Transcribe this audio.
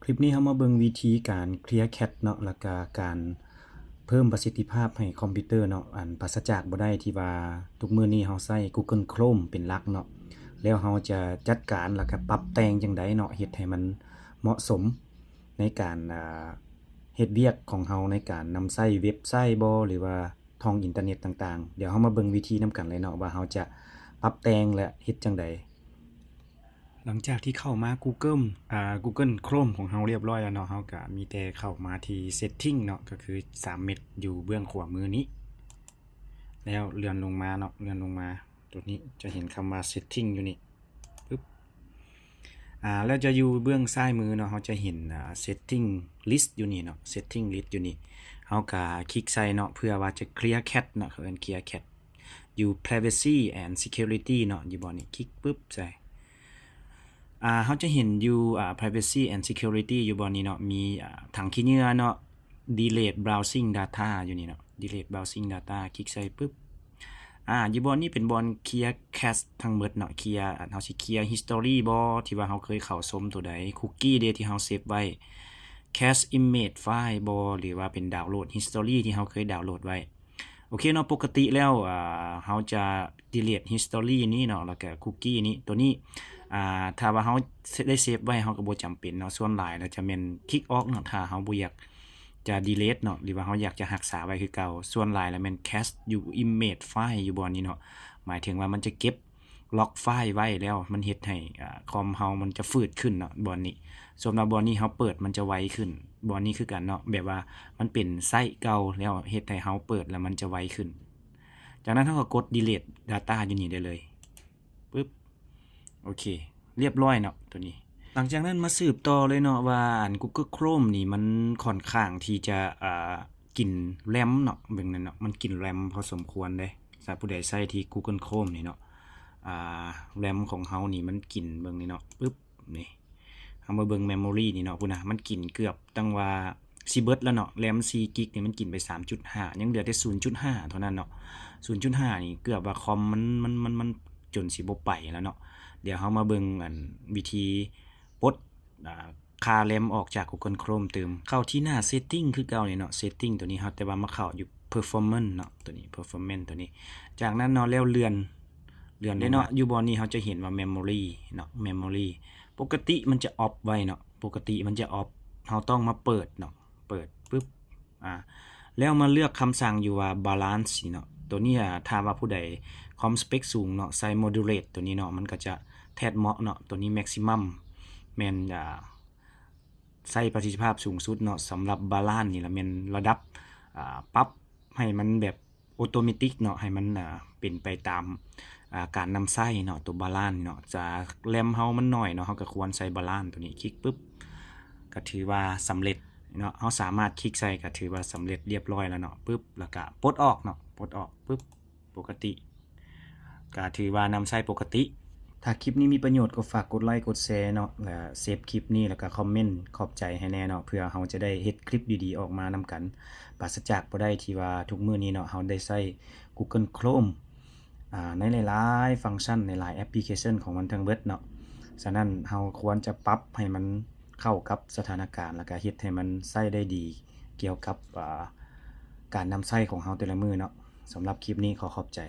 คลิปนี้เรามาเบิ่งวิธีการเคลียร์แคชเนาะแล้วก็การเพิ่มประสิทธิภาพให้คอมพิวเตอร์เนาะปราศจากบ่ได้ที่ว่าทุกมื้อนี้เราใช้ Google Chrome เป็นหลักเนาะแล้วเราจะจัดการแล้วก็ปรับแต่งจังไดเนาะเฮ็ดให้มันเหมาะสมในการเฮ็ดเวียกของเราในการนำใช้เว็บไซต์บ่หรือว่าท่องอินเทอร์เน็ตต่างๆเดี๋ยวเรามาเบิ่งวิธีนำกันเลยเนาะว่าเราจะปรับแต่งและเฮ็ดจังไดหลังจากที่เข้ามา Google Chrome ของเราเรียบร้อยแล้วเนาะเราก็มีแต่เข้ามาที่ Setting เนาะก็คือ3เม็ดอยู่เบื้องขวามือนี้แล้วเลื่อนลงมาเนาะเลื่อนลงมาตัวนี้จะเห็นคำว่า Setting อยู่นี่ปึ๊บแล้วจะอยู่เบื้องซ้ายมือเนาะเราจะเห็นSetting List อยู่นี่เนาะ Setting List อยู่นี่เราก็คลิกใส่เนาะเพื่อว่าจะ Clear Cache เนาะเขาเอิ้น Clear Cache อยู่ Privacy and Security เนาะอยู่บ่นี่คลิกปึ๊บใส่เขาจะเห็นอยู่privacy and security อยู่บนนี้เนาะมีถังขี้เหงื่อเนาะ delete browsing data อยู่นี่เนาะ delete browsing data คลิกใส่ปึ๊บอยู่บนนี้เป็นบอน clear cache ทั้งหมดเนาะ clear เฮาสิ clear history บ่ที่ว่าเฮาเคยเข้าชมตัวใด cookie เดที่เฮาเซฟไว้ cache image file บ่หรือว่าเป็นดาวน์โหลด history ที่เฮาเคยดาวน์โหลดไว้โอเคเนาะปกติแล้วเฮาจะ delete history นี้เนาะแล้วก็ cookie นี้ตัวนี้ถ้าว่าเฮาได้เซฟไว้เฮาก็บ่จำเป็นเนาะส่วนหลายแล้วจะแม่นคลิกออกเนาะถ้าเฮาบ่อยากจะ delete เนาะหรือว่าเฮาอยากจะรักษาไว้คือเก่าส่วนหลายแล้วแม่น cache อยู่ image file อยู่บ่นี้เนาะหมายถึงว่ามันจะเก็บล็อกไฟล์ไว้แล้วมันเฮ็ดให้คอมเฮามันจะฝืดขึ้นเนาะบ่นี้ส่วนว่าบ่นี้เฮาเปิดมันจะไวขึ้นบ่นี้คือกันเนาะแบบว่ามันเป็นไซต์เก่าแล้วเฮ็ดให้เฮาเปิดแล้วมันจะไวขึ้นจากนั้นเฮาก็กด delete data อยู่นี่ได้เลยปึ๊บโอเคเรียบร้อยเนาะตัวนี้หลังจากนั้นมาสืบต่อเลยเนาะว่าGoogle Chrome นี่มันค่อนข้างที่จะกินแรมเนาะเบิ่งนั่นเนาะมันกินแรมพอสมควรเด้ถ้าผู้ใดใช้ที่ Google Chrome นี่เนาะแรมของเฮานี่มันกินเบิ่งนี่เนาะปึ๊บนี่เฮามาเบิ่ง memory นี่เนาะพุ่นน่ะมันกินเกือบตั้งว่าสิเบิดแล้วเนาะแรม4 กิกนี่มันกินไป 3.5 ยังเหลือแต่ 0.5 เท่านั้นเนาะ 0.5 นี่เกือบว่าคอมมันจนสิบ่ไปแล้วเนาะเดี๋ยวเฮามาเบิ่งวิธีปลดค่าแรมออกจาก Google Chrome เติมเข้าที่หน้า Setting คือเก่านี่เนาะ Setting ตัวนี้ครับแต่ว่ามาเข้าอยู่ Performance เนาะตัวนี้ Performance ตัวนี้จากนั้นเนาะแล้วเลื่อนได้เนาะอยู่บ่นี้เฮาจะเห็นว่า Memory เนาะ Memory ปกติมันจะออฟไว้เนาะปกติมันจะออฟเฮาต้องมาเปิดเนาะเปิดปึ๊บแล้วมาเลือกคำสั่งอยู่ว่า Balance เนาะตัวนี้ถ้าว่าผู้ใดคอมสเปคสูงเนาะใส่ Moderate ตัวนี้เนาะมันก็จะแทดเหมาะเนาะตัวนี้ Maximum แม่นใส่ประสิทธิภาพสูงสุดเนาะสำหรับ Balance นี่ล่ะแม่นระดับปรับให้มันแบบออโตเมติกเนาะให้มันเป็นไปตามการนำใช้เนาะตัว Balance เนาะจะแรมเฮามันน้อยเนาะเฮาก็ควรใส่ Balance ตัวนี้คลิกปึ๊บก็ถือว่าสำเร็จเนาะเฮาสามารถคลิกใส่ก็ถือว่าสำเร็จเรียบร้อยแล้วเนาะปึ๊บแล้วก็ปลดออกเนาะปลดออกปึ๊บปกติก็ถือว่านำใช้ปกติถ้าคลิปนี้มีประโยชน์ก็ฝากกดไลค์กดแชร์เนาะแล้วเซฟคลิปนี้แล้วก็คอมเมนต์ขอบใจให้แน่เนาะเพื่อเฮาจะได้เฮ็ดคลิปดีๆออกมานำกันปราศจากบ่ได้ที่ว่าทุกมื้อนี้เนาะเฮาได้ใช้ Google Chrome ในหลายๆฟังก์ชันในหลายแอปพลิเคชันของมันทั้งเบิดเนาะฉะนั้นเฮาควรจะปรับให้มันเข้ากับสถานการณ์แล้วก็เฮ็ดให้มันใช้ได้ดีเกี่ยวกับการนำใช้ของเฮาแต่ละมื้อเนาะสำหรับคลิปนี้ขอขอบใจ